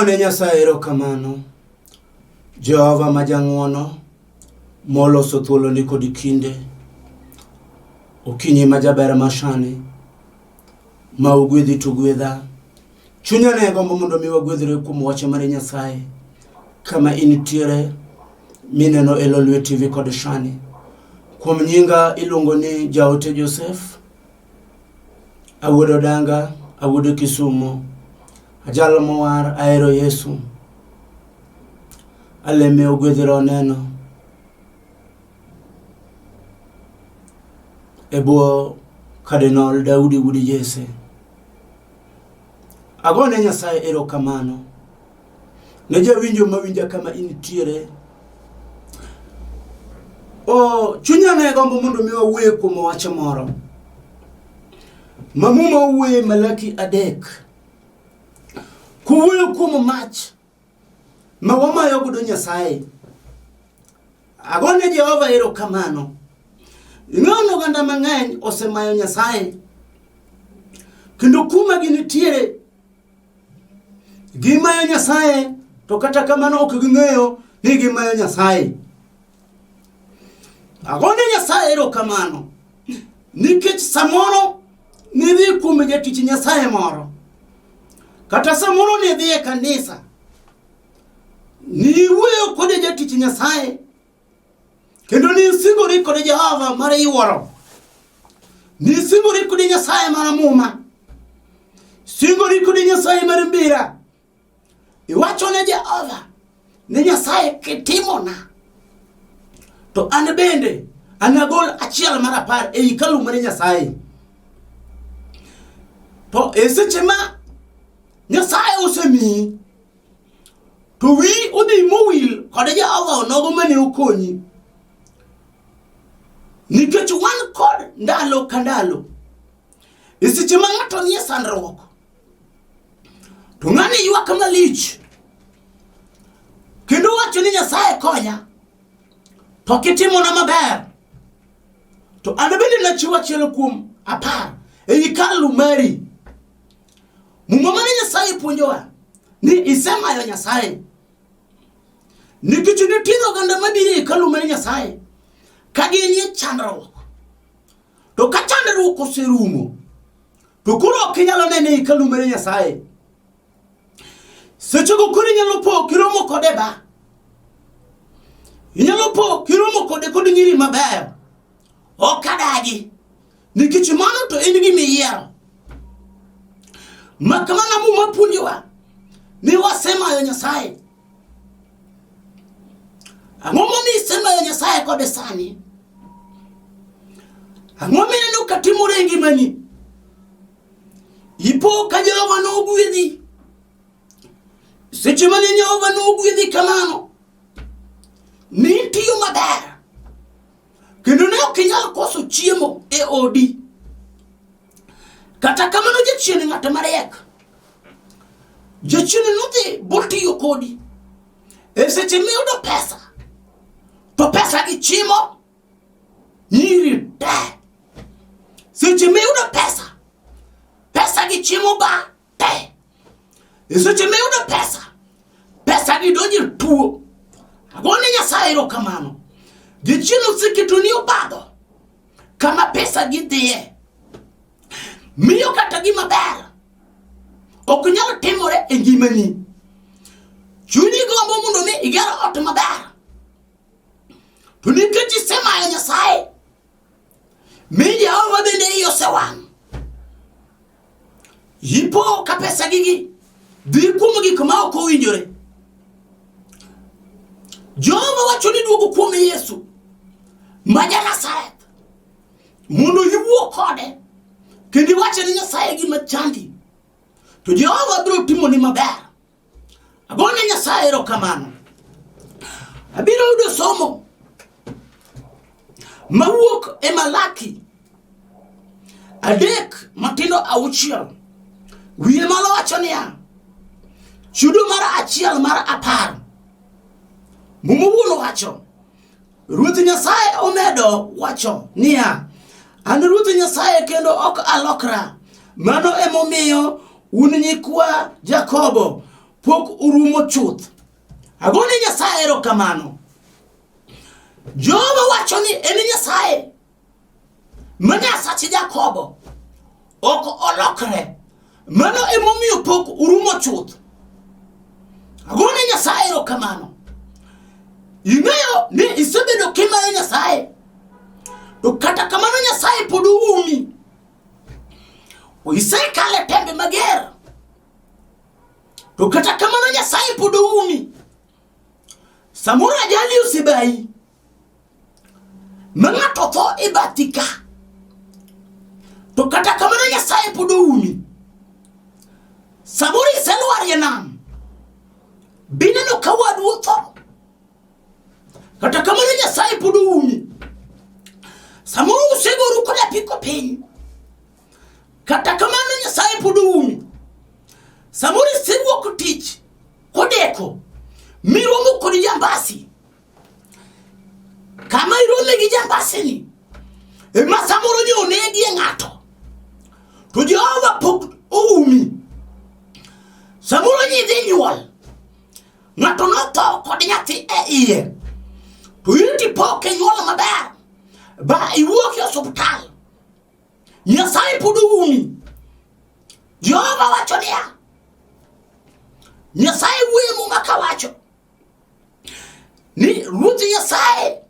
Agone Nyasaye erokamano, Jehova majang'wono, moloso thuolo ni kod kinde, okinyi majaber mashani, ma ugwedhi to gwedha. Chunya ne gombo mondo mi wagwedhre kuom wache mar Nyasaye, kama intiere mineno elo lwet TV kod shani. Kuom nyinga iluongo ni Jaote Joseph, awuodo danga, awuodo Kisumu, ajalo mowar aero Yesu, aleme ogwedhre neno. Ebo Cardinal Daudi Wudi Jesse. Agone Nyasaye erokamano, ne jawinjo mawinja kama intiere. Chunya ne gombo mondo mi wawuoye kuom wach moro. Mamuma wuoye Malaki 3. Kuwuoyo kuom mach ma wamayo godo Nyasaye. Agone Jehova erokamano. Ing'ano ganda mang'eny osemayo Nyasaye. Kendo kuma ginitiere gimayo Nyasaye, to kata kamano ok ging'eyo ni gimayo Nyasaye. Agone Nyasaye erokamano, nikech samoro nidhi kuom jatich Nyasaye moro, kata samoro nidhi e kanisa, niwuoyo kod jatich Nyasaye, kendo nisingori kod Jehova mar yuoro, nisingori kod Nyasaye mar muma, singori kod Nyasaye mar mbira. Iwacho ne Jehova ni Nyasaye kitimona, to an bende anagol achiel mar 10 e hekalu mar Nyasaye. To seche ma Nyasaye osemiyi, to wi udhi mowil kod Jehova onogo mane okonyi, nikech wan kod ndalo ka ndalo. Seche ma ng'ato nie sandruok, to ng'ani ywak malich, kendo wacho ni Nyasaye konya, to kitimona maber, to an bende nachiwo achiel kuom 10 e hekalu mari. Muma mane Nyasaye puonjowa ni isemayo Nyasaye, nikech nitie oganda mabiro e hekalu mar Nyasaye ka ginie chandruok, to ka chandruok oserumo, to koro ok inyalo nene e hekalu mar Nyasaye. Sechego koro inyalo po kiromo kode ba, inyalo po kiromo kode kod nyiri maber, ok adagi, nikech mano to en gimiyiero. Makamana muma puonjowa ni wasemayo Nyasaye. Ang'o momiyo isemayo Nyasaye kod sani? Ang'o mineno katimore e ngimani? Ipo ka Jehova nogwedhi, seche mane Jehova nogwedhi kamano, nitiyo maber, kendo ne ok inyal koso chiemo e odi. Kata kamano jachien ng'at mariek, jachien nodhi botiyo kodi e seche miyudo pesa, to pesa gi chimo nyiri te. Seche miyudo pesa, pesa gi chimo ba te. E seche miyudo pesa, pesa gi donjo tuo. Agone Nyasaye erokamano, jachien oseketo ni obadho kama pesa gi dhiye, miyo kata gima ber ok nyalo timore e ngimani. Chunyi gombo mondo mi igero ot maber, to nikech isemayo Nyasaye, mi Jehova bende iye osewang'. Ipo ka pesa gigi dhi kuom gik ma ok owinjore. Jehova wacho ni duogo kuom Yesu ma Ja-Nazareth mondo iwuo kode, kendo iwacho ni Nyasaye gima chandi, to Jehova biro timoni maber. Agone Nyasaye erokamano. Abiro yudo somo mawuok e Malaki 3:6. Wiye malo wacho niya, chudo mar 1 mar 10. Muma wuono wacho, Ruoth Nyasaye omedo wacho niya, an Ruoth Nyasaye kendo ok alokra. Mano emomiyo un nyikwa Jakobo pok urumo chuth. Agone Nyasaye erokamano. Jehova wacho ni en Nyasaye ma Nyasach Jakobo ok olokre. Mano emomiyo pok urumo chuth. Agone Nyasaye erokamano. Ing'eyo ni isebedo kimayo Nyasaye, to kata kamano Nyasaye pod umi. Isekale tembe mager, to kata kamano Nyasaye pod umi. Samoro ajali osebayi ma ng'ato tho e bathi ka, to kata kamano Nyasaye pod umi. Samoro iseluar e nam bineno ka wadu otho, kata kamano Nyasaye pod umi. Samoro usegoru kod apiko piny, kata kamano Nyasaye pod umi. Samoro isewuok tich kodeko miromo kod jambasi, kama irome gi jambasi ni ema samoro ni onegi e ng'ato, to Jehova pok umi. Samoro nyithi nyuol, ng'ato notho kod nyathi e iye, to inti pok nyuol maber ba iwuok e osuptal. Nyasaye pod umi. Jehova wacho niya, Nyasaye wuoyo Muma kawacho ni Ruoth Nyasaye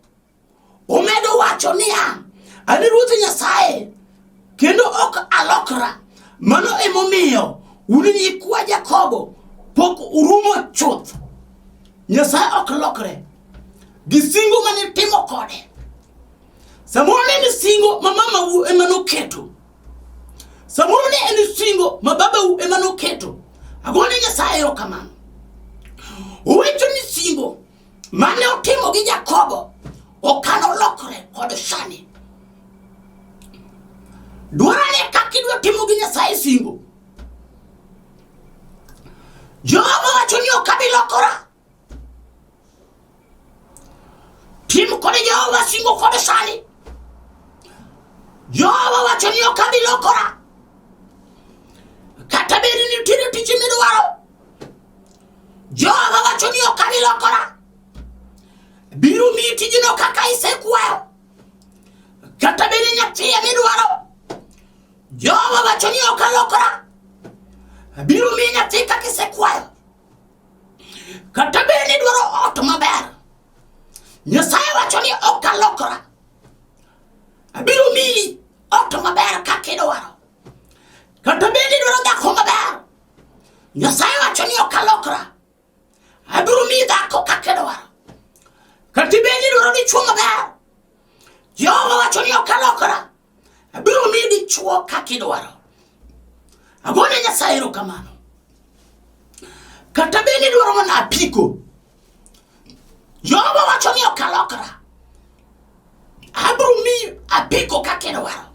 omedo wacho niya, ani Ruoth Nyasaye kendo ok alokra. Mano emomiyo un nyikwa Jakobo pok urumo chuth. Nyasaye ok lokre gi singo mane timo kode. Samoro ne singo ma mamau ema noketo, samoro ne en singo ma babau ema noketo. Agone Nyasaye erokamano. Owacho ni singo mane otimo gi Jakobo okano lokre kod sani. Dwarane kakidwa timo gi Nyasaye singo, Jehova wacho ni ok abi lokora. Tim kod Jehova singo kod sani. Jehova wacho ni ok abi lokora. Kata bedi ni tino tich midwaro, Jehova wacho ni ok abi lokora. Biro miyi tijno kaka isekwayo. Kata bedi nyathi midwaro, Jehova wacho ni ok alokora. Biro miyi nyathi kaka isekwayo. Kata bedi dwaro ot maber, Nyasaye wacho ni ok alokora. Biro miyi ot maber kaka idwaro. Kata bedi dwaro dhako maber, Nyasaye wacho ni ok alokora. Abiro miyi dhako kaka idwaro. Kata bedi dwaro dichuo maber, Jehova wacho ni ok alokora. Abiro miyi dichuo kaka idwaro. Agone Nyasaye erokamano. Kata bedi dwaro mana apiko, Jehova wacho ni ok alokora. Abiro miyi apiko kaka idwaro.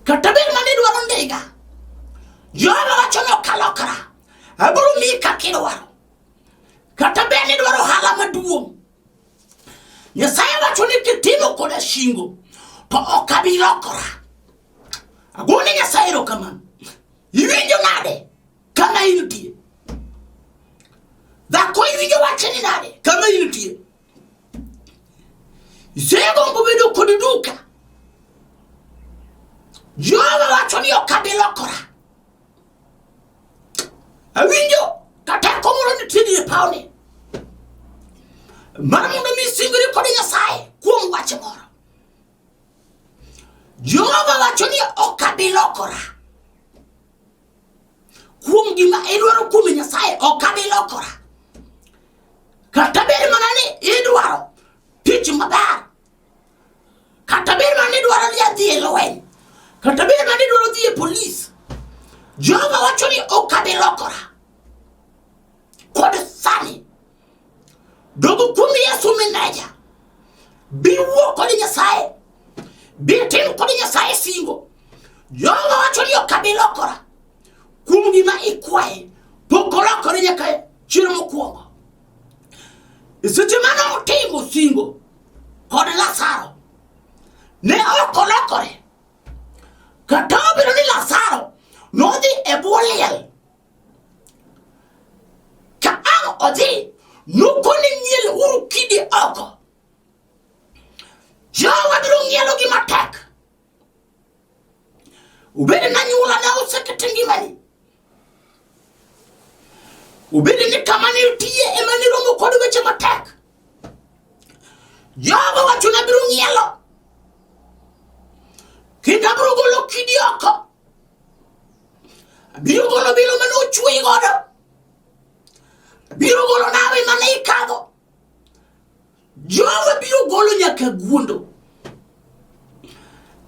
Kata bedi mane dwaro ndiga, Jehova wacho ni ok alokora. Abiro miyi kaka idwaro. Kata bedi dwaro hala maduong', Nyasaye wacho ni kitimo koda shingo to ok abi lokora. Agone Nyasaye erokamano. Iwinjo nade kama intie? Dhako iwinjo wacho ni nade kama intie? Isegombo bedo kod duka, Jehova wacho ni ok abi lokora. Awinjo kata komoro nitie e pauni mar mondo mi singri kod Nyasaye kuom wach moro. Jehova wacho ni ok abi lokora. Kuom gima idwaro kuom Nyasaye ok abi lokora. Kata bed mana ni idwaro tich maber, kata bed mana ni idwaro dhi e lweny, kata bed mana ni idwaro dhi e polis, Jehova wacho ni ok abi lokora. Kod sani dogo kuom Yesu meneja, biwuo kod Nyasaye, bitim kod Nyasaye singo. Jehova wacho ni ok abi lokora. Kuom gima ikwaye pok olokore nyaka chieng' mokwongo. Seche mane otimo singo kod Lazaro ne ok olokore. Kata obedo ni Lazaro nodhi e bwo liel, ang odi nukoni nyel uru kidi oko Jawa biro nyelo gi matek ubede na nyula na useketengi mani ubede ni kamani tiye emani romo kodi weche matek Jawa watu na biro nyelo Kinda biro golo kidi oko biro golo bilo manu chui godo biro golo nawe mane ikado Jawa biro golo nyaka guondo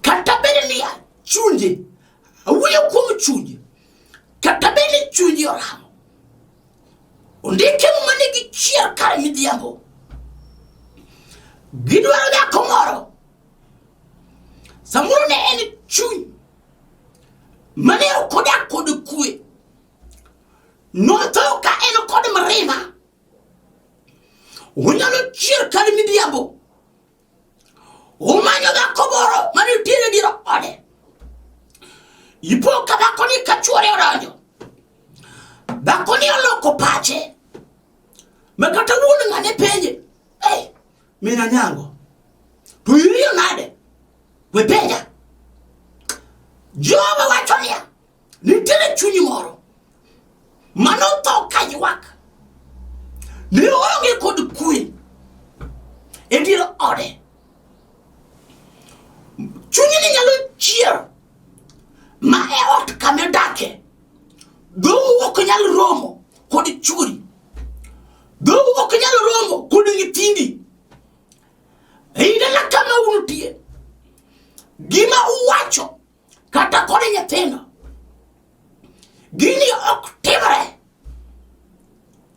kata bede ni chunje awuyo kumu chunje kata bede chunje oramo ondike mane gi chier kare midhiambo gidwaro da komoro samuro ne en chuny mane okoda kod kue no to ka en kod marima Unyalo chier kare midhiambo umanyo da komoro mane tiene diro ode ipo kabako ni kachuore oranjo bako ni oloko pache makata wuon ngane penje mina nyango to iriyo nade we penja Jehova wachonia nitene chunyi moro mano to kajiwak ni onge kod kue ediro ode chunyi ni nyalo chier ma e ot kame dake do wok nyalo romo kod churi do wok nyalo romo kod nyitindi Eida la kama unutie gima uwacho kata kod nyithindo gini ok timre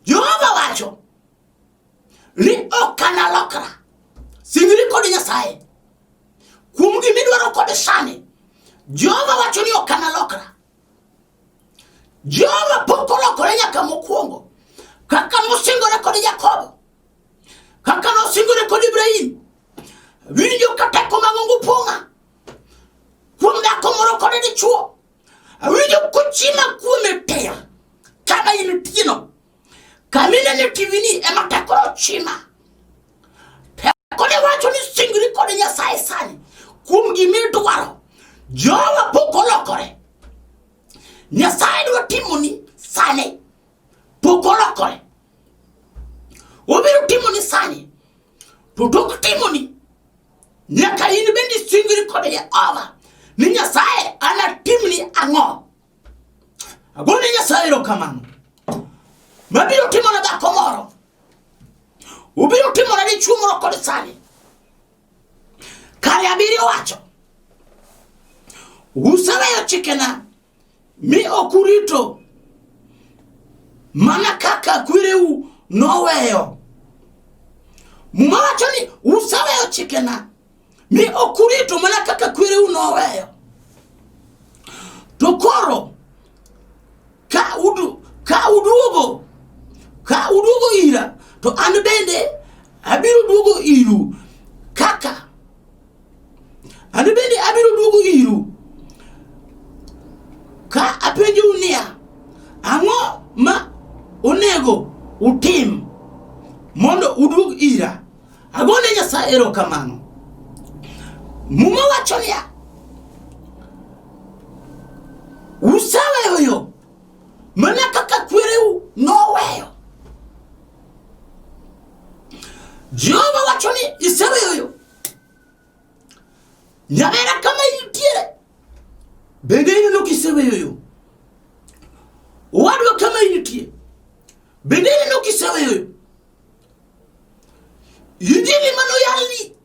Jehova wacho ni okana lokra singiri kod Nyasaye kuom gimidwaro kod sani Jehova wacho ni okana lokra Jehova pok olokore nyaka mokwongo kaka nosingore kod Jakobo kaka nosingore kod Ibrahim winjo kata komangongo ponga kuom dhako moro kod dichuo winjo kuchima kuome ter kama inutieno kamina ne tivini ema tekoro chima tekone wacho ni singri kod Nyasaye sani kuom gimidwaro Jehova pok olokore Nyasaye dwa timoni sani pok olokore obiro timoni sani to dok timoni nyaka in bendi singri kod Jehova ni Nyasaye ana timni ang'o agone Nyasaye ro kamano mabiro timona dhako moro ubiro timona dichuo moro kod sani kare abiriyo wacho usaweyo chikena mi okurito mana kaka kwereu noweyo Mumawacho ni usaweyo chikena mi okurito mana kaka kwereu noweyo to koro ka uduogo ira to an bende abiro duogo iru kaka an bende abiro duogo iru ka apenjo unia ang'o ma onego utim mondo uduog ira agone Nyasaye erokamano Muma wacho niya usaweyo yo mana kaka kwereu noweyo Jehova wacho ni iseweyo yo nyabera kama intiere bende ino kiseweyo yo wadwa kama intiere bende ino kiseweyo yo Yidili mano yalni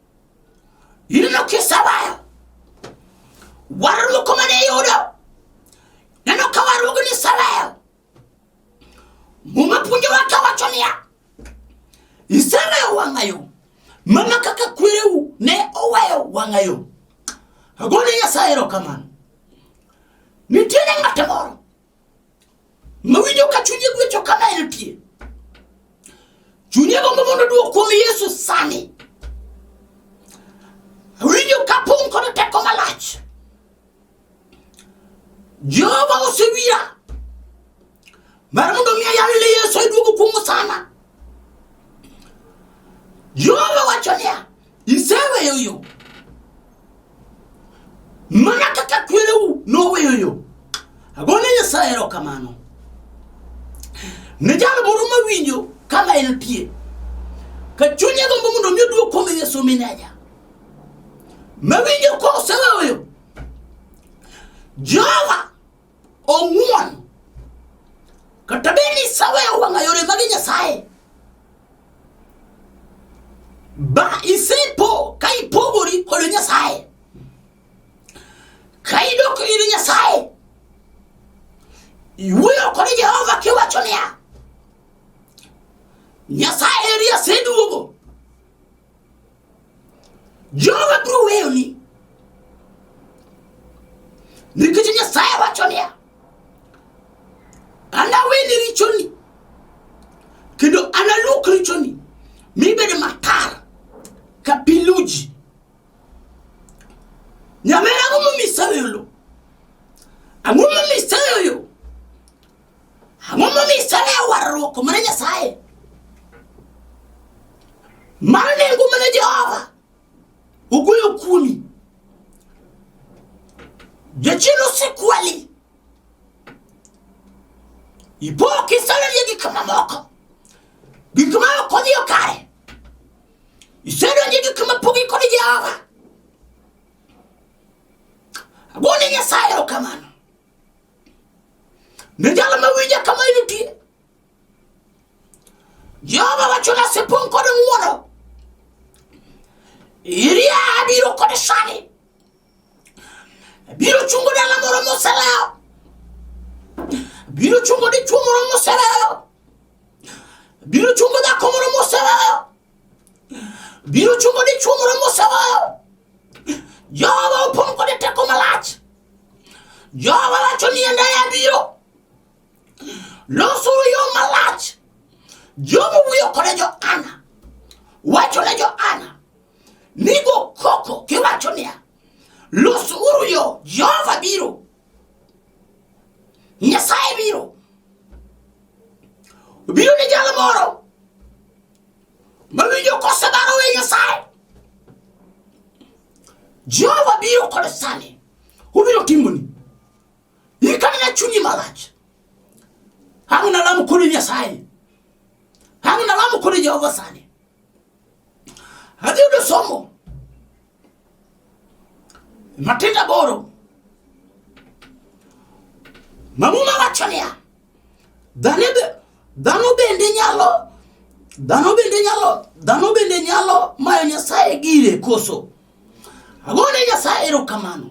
ino kisawayo waru komane yodo nano kawaru gni sawayo Muma punjo waka wacho niya iseweyo wangayo mana kaka kwereu ne oweyo wangayo agone Nyasaye erokamano nitiere ng'ate moro mawinjo ka chunye gwecho kama entie chunye gombo mondo duok kuom Yesu sani winjo ka pong' kod teko malach Jehova osewira mar mondo mi ayalne Yesu duogo kuom sani kama Jehova wachonia isewe yoyo mana kaka kwireu no we yoyo agone Nyasaye erokamano ne jalo moro mawinjo kama en tie ka chunye gombo mondo mi oduog kuom Yesu minaja mawinjo ko sewe yoyo Jehova ong'uon kata beni sawe wanga yore mag Nyasaye ba isepo kai pogori kod Nyasaye kai dok ir Nyasaye iwuoyo kod Jehova kiwacho niya Nyasaye ria seduogo Jehova biro weyoni nikech Nyasaye wacho niya anaweni richoni kendo analuok richoni mibed makar ka piluji nyamera ang'o misewelo ang'o miseyo ang'o miseyo warruok mana Nyasaye mar nengo mana Jehova ugoyo kuomi jachino sekwali ipo kisalie gik mamoko gik ma ok odhiyo kare isedonje gik mapogi kod Jehova agone Nyasaye erokamano ne jalo mawinja kama inutie Jehova wachona sepong' kod ng'wono iria biro kod sani biro chungo dala moro moseleo biro chungo dichuo moro moseleo biro chungo dhako moro moseleo biro chungo dichuo moro moseleo Jehova opong' kod teko malach Jehova wacho ni ndaya biro losuru yo malach Jehova wuoyo kod Johana wacho ne Johana nigo koko kiwacho niya losuru yo Jehova biro Nyasaye biro ni jalo moro mawinjo kosebaro we Nyasaye Jehova biro kod sani ubiro timoni ikanina chunyi malach ang' nalamu kod Nyasaye ang' nalamu kod Jehova sani adhi yudo somo Matinda boro mamuma wacho niya dhano bende nyalo mayo Nyasaye gire koso agone Nyasaye erokamano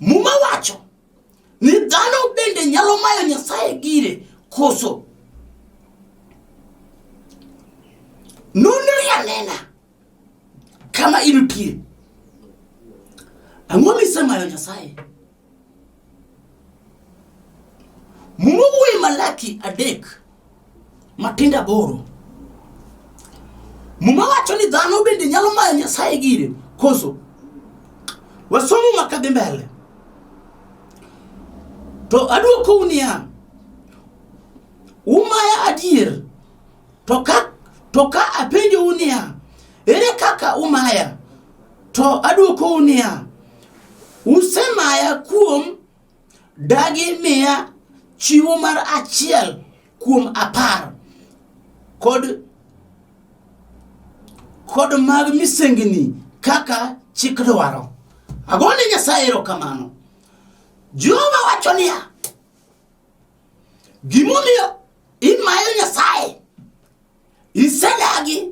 muma wacho ni dhano bende nyalo mayo Nyasaye gire koso nonri anena kama inutie ang'o misemayo Nyasaye muwe Malaki 3 Matinda boro muma wacho ni dhano bende nyalo mayo Nyasaye gire koso wasomo makadhi mbele to aduoko unia umaya adier to ka apenjo unia ere kaka umaya to aduoko unia usemaya kuom dagi mia chiwo mar 1 kuom 10 kod mag misengni kaka chik dwaro agone Nyasaye erokamano Jehova wacho niya gimomiyo imayo Nyasaye isedagi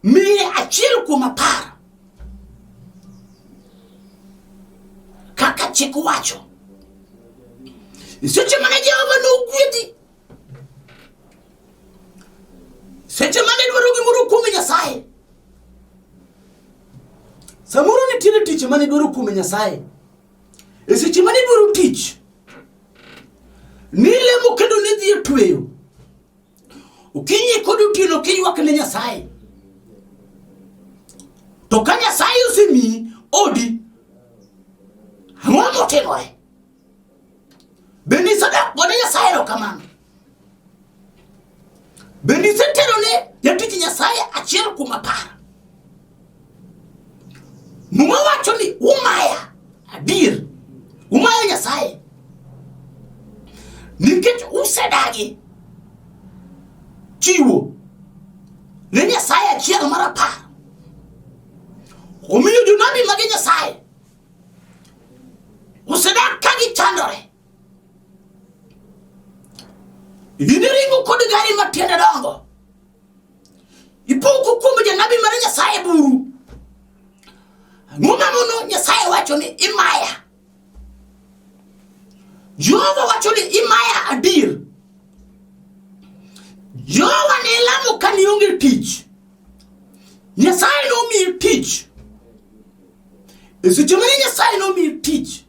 mia 1 kuom 10 kaka chik wacho seche mane Jehova nogwedhi seche mane dwaro gimoro kuom Nyasaye samoro nitiere tich mane dwaro kuom Nyasaye seche mane dwaro tich nilemo kendo nidhi e tweyo ukinyi kod otieno kiywak ne Nyasaye to ka Nyasaye osemi odi ang'o motimore bende sadak kod Nyasaye erokamano Bendi setero ne jatich Nyasaye achiel kuom 10. Muma wacho ni umaya adier, umaya Nyasaye nikech usedagi chiwo ne Nyasaye achiel mar 10. Omiyo jonabi mag Nyasaye usedak ka gichandore. Iniringo kod gari matiende dongo, ipoko kuom janabi mar Nyasaye buru. Ng'uma mono Nyasaye wacho ni imaya. Jehova wacho ni imaya adier. Jehova ne lamo ka nionge tich, Nyasaye nomiyi tich. Seche mane Nyasaye nomiyi tich,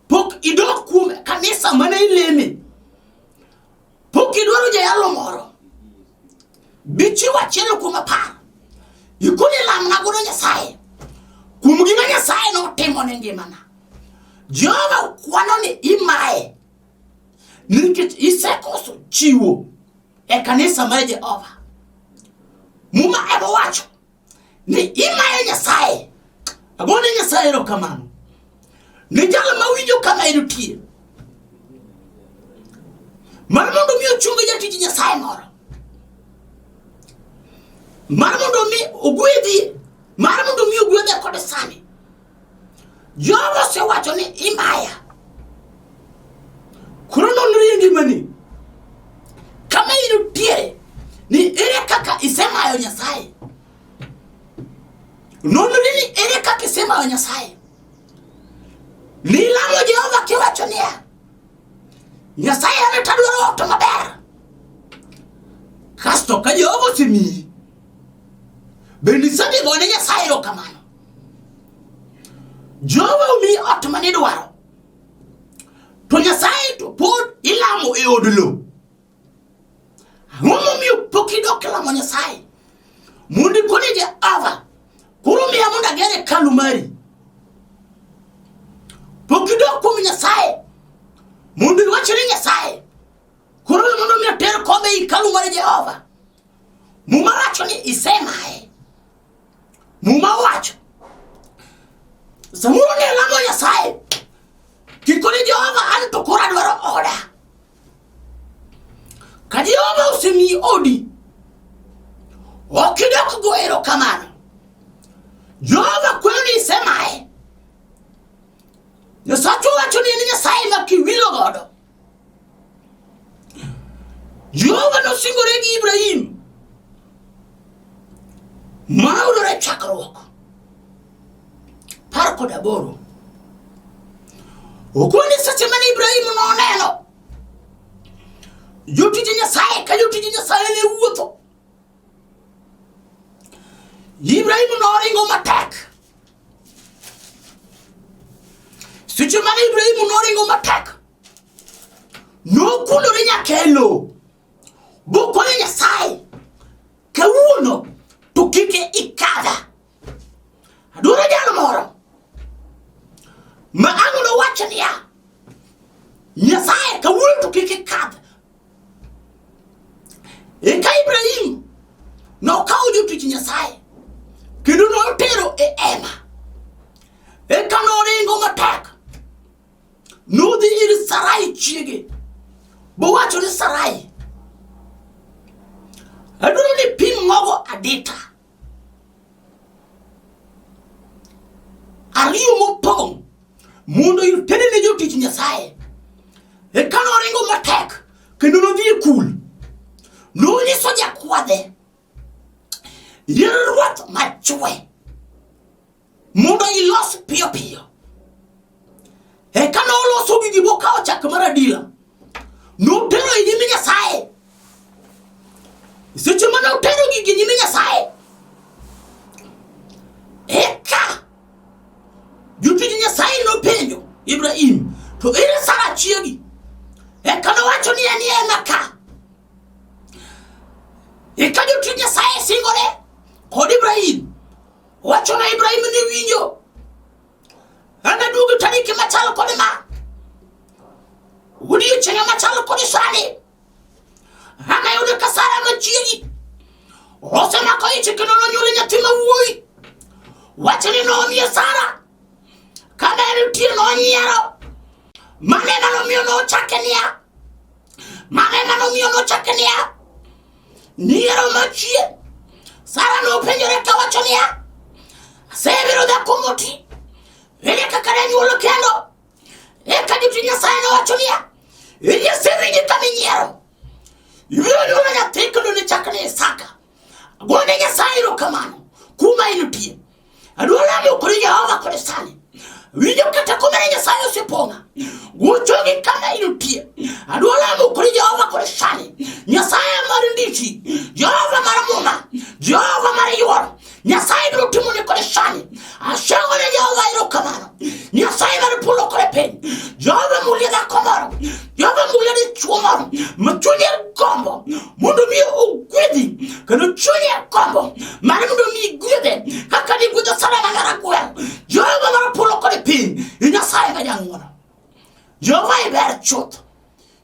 pok idok kuom kanisa mane ileme, pok idwaro jayalo moro, bichiwo achiel kuom 10. Ikone lamna godo Nyasaye kuom gima Nyasaye notimo ne ngimana. Jehova kwano ni imaye nikech isekoso chiwo e kanisa mar Jehova. Muma ebo wacho ni imaye Nyasaye. Agone Nyasaye erokamano ne jalo mawinjo kama irutie, mar mondo mi ochungi jatich Nyasaye moro, mar mondo mi ogwedhi, mar mondo mi ogwedhe kod sani. Jehova se wacho ni imaya. Koro nonri ngimani kama irutie ni ere kaka isemayo Nyasaye. Nonri ni ere kaka isemayo Nyasaye. Ni lamo Jehova kiwacho niya, Nyasaye anatadwaro ot maber. Kasto ka Jehova osemiyi, bendi sadi gone Nyasaye erokamano. Jehova omiyi ot manidwaro, to Nyasaye to pod ilamo e od lo. Ang'o momiyo pok idok lamo Nyasaye mondo ikone Jehova, koro miya mondo ager hekalu mari? Pok idok kuom Nyasaye mondo iwach ni Nyasaye, koro mondo mi ater kombe e hekalu mar Jehova. Muma wacho ni isemaye. Muma wacho samoro ne lamo Nyasaye kikone Jehova, an to koro adwaro oda. Ka Jehova osemiyi odi, ok idok go erokamano. Jehova kweno ni isemaye. Nyasaye wacho ni en Nyasaye ma kiwilo godo. Jehova nosingore gi Ibrahim ma odore chakruok 18. Okoni seche mane Ibrahim noneno jotich Nyasaye ka jotich Nyasaye ne wuotho, Ibrahim noringo matek. Seche mane Ibrahim noringo matek, nokulore nyaka e lo, bokone Nyasaye, kawuono to kike ikadha. Adwaro jalo moro ma ang'o wacho niya, Nyasaye kawuono to kike ikadha. Eka Ibrahim nokawo jotich Nyasaye kendo notero e ema. Eka noringo matek, nodhi ir Sarai chiege, bowacho ni Sarai, adwaro ni pim mogo adita, 2 mopong' mondo itere ne jotich Nyasaye. Eka noringo matek kendo nodhi e kul, nonyiso jakwadhe yier ruoth machwe mondo ilos piyo piyo. Eka noloso gigi bokawo chak mar adila, notero e nyim Nyasaye. Seche mane otero gigi nyim Nyasaye, eka jotich Nyasaye nopenjo Ibrahim, to ere Sara chiegi? Eka nowacho ni en ema ka. Eka jotich Nyasaye singore kod Ibrahim, wacho na Ibrahim ni winjo, anaduogo tariki machalo kod ma, odiochieng' machalo kod sani, ama yude kasara machiegi osema ko ichi kino no nyuri nyatima wuoi wachini no miya Sara kama elutie no nyero manena no miyo no chakenia manena no miyo no chakenia nyero machie Sara no penjore kawachonia sebiro da komoti ele kakara nyulo kendo ekaditi Nyasaye no wachonia ele sevinyi kaminyero ibiro nyulo nyathikno ne chakne Isaka gone Nyasaye ro kamano kuma ilutie adola mo kuri Jehova kore sani winjo kata kumene Nyasaye oseponga guchogi kama ilutie adola mo kuri Jehova kore sani Nyasaye marindichi Jehova maramuna Jehova mariyoro Nyasaye biro timone kore sani ashangone Jehova iro kamano Nyasaye maripulo kore pen Jehova mulia da komoro Jehova mulia di chuomoro machunye kombo mundu mi ugwedi kano chunye kombo mani mundu mi gwede kakadi gwede sana nangara gwel Jehova maripulo kore pen Nyasaye gajangona Jehova iber chut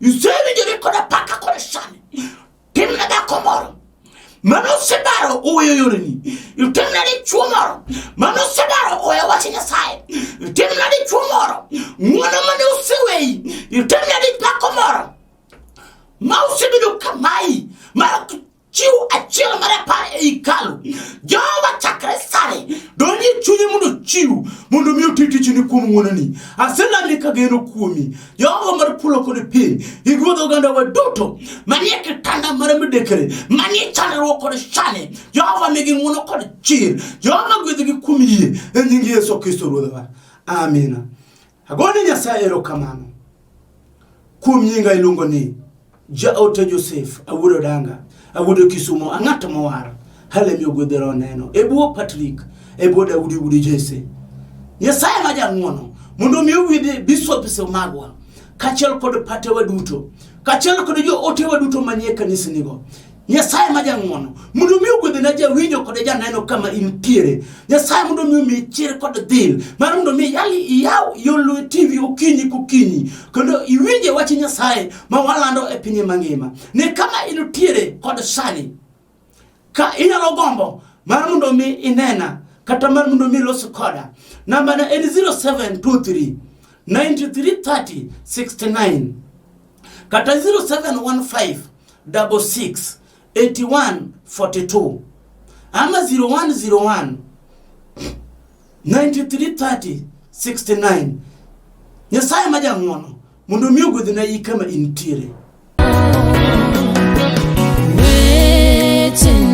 Yusevi jiri kore paka kore sani timna da komoro Mano sebaro oyo yoreni. Utemna di chuomoro. Mano sebaro oyo wati Nyasaye. Utemna di chuomoro. Mwana mane usewei. Utemna di nakomoro. Mausibidu kamai. Mara chiu achila marepa ikalu. Jehova chakre sare. Doni chunye mundu chiu. Mundu miyo titi chini kumu mwanani. Asena nika geno kuumi. Jehova maripulo kone pin. Igwado ganda wa duto. Manye kitanda maramidekere. Manye chane roko kone shane. Jehova megi mwono kone chir. Jehova gwedegi kumiye. Enyingi Yesu Kristo rodawa. Amina. Hagoni Nyasaye ero kamano. Kumyinga ilungo ni. Jaote Joseph. Awudo danga. Awudo Kisumo. Angata mawara. Hale miyo gwedero neno. Ebuo Patrick. Ebuo Daudi Wudi Jesse. Nyasaye maja ngono. Mundu miyo gwede Bishop Semagwa. Kachel kode pate waduto. Kachel kode jo ote waduto manye kanisa nigo. Nyasaye maja ngono. Mundu miyo gwede naja winyo kode ja neno kama intiere. Nyasaye mundu miyo michire kode dhil. Mara mundu miyo yali iyao yolo TV ukinyi kukinyi. Kondo iwinje wachi Nyasaye mawalando epinye mangima. Ne kama inutiere kode sani. Ka inalogombo. Mara mundu miyo inena. Kata mara mundu miyo losu koda. Namba na 0723 9330 69. Kata 0715 66 81 42. Ama 0101 9330 69. Nyasaye maja ngono. Mundu miyo gwedhina yikama intire. Waiting.